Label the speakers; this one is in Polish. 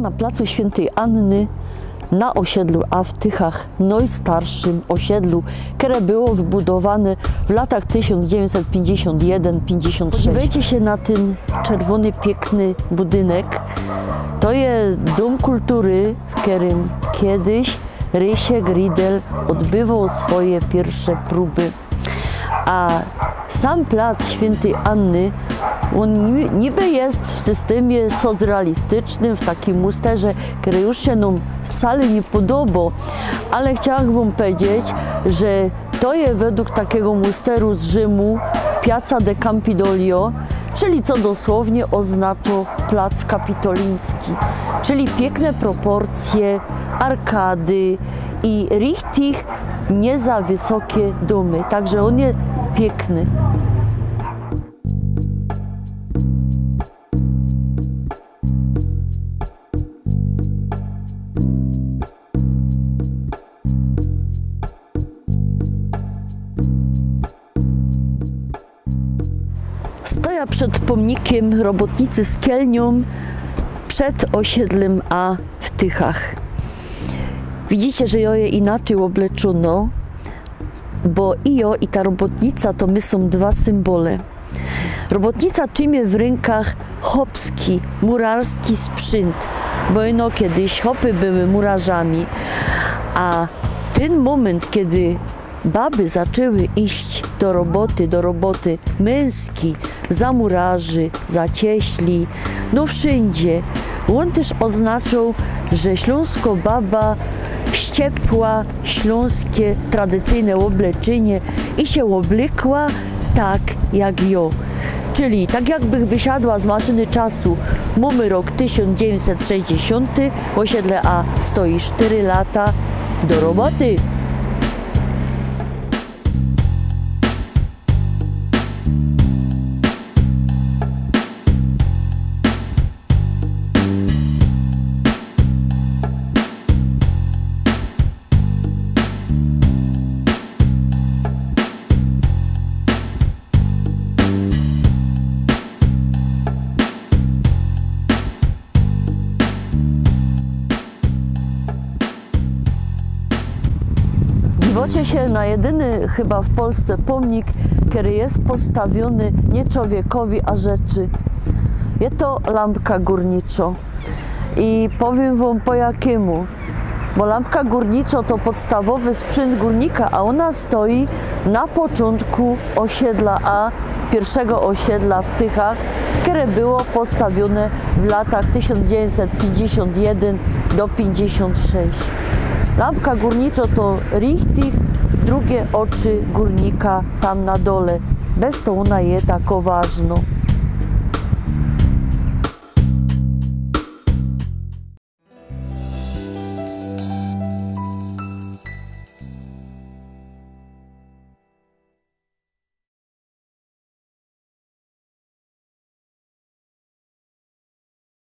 Speaker 1: na placu Świętej Anny na osiedlu A w Tychach, najstarszym osiedlu, które było wybudowane w latach 1951-56. Podziwiajcie się na ten czerwony, piękny budynek. To jest Dom Kultury, w którym kiedyś Rysiek Riedel odbywał swoje pierwsze próby. A sam plac Świętej Anny, on niby jest w systemie socrealistycznym, w takim musterze, który już się nam wcale nie podoba, ale chciałam wam powiedzieć, że to jest według takiego musteru z Rzymu Piazza de Campidoglio, czyli co dosłownie oznacza plac kapitoliński, czyli piękne proporcje, arkady i richtig nie za wysokie domy, także on jest piękny. Stoję przed pomnikiem robotnicy z kielnią, przed osiedlem A w Tychach. Widzicie, że ją je inaczej obleczono, bo i ta robotnica to my są dwa symbole. Robotnica trzymie w rękach chłopski, murarski sprzęt, bo kiedyś chłopy były murarzami, a ten moment, kiedy baby zaczęły iść do roboty męskiej, za murarzy, za cieśli, no wszędzie. On też oznaczał, że śląsko baba ściepła śląskie tradycyjne obleczenie i się oblekła tak jak ją. Czyli tak jakby wysiadła z maszyny czasu. Mamy rok 1960, w osiedle A stoi 4 lata, do roboty. Dziwocie się na jedyny chyba w Polsce pomnik, który jest postawiony nie człowiekowi, a rzeczy. Jest to lampka górnicza. I powiem wam po jakiemu. Bo lampka górnicza to podstawowy sprzęt górnika, a ona stoi na początku osiedla A, pierwszego osiedla w Tychach, które było postawione w latach 1951 do 56. Lampka górnicza to richtig, drugie oczy górnika tam na dole. Bez to ona jest tak ważna.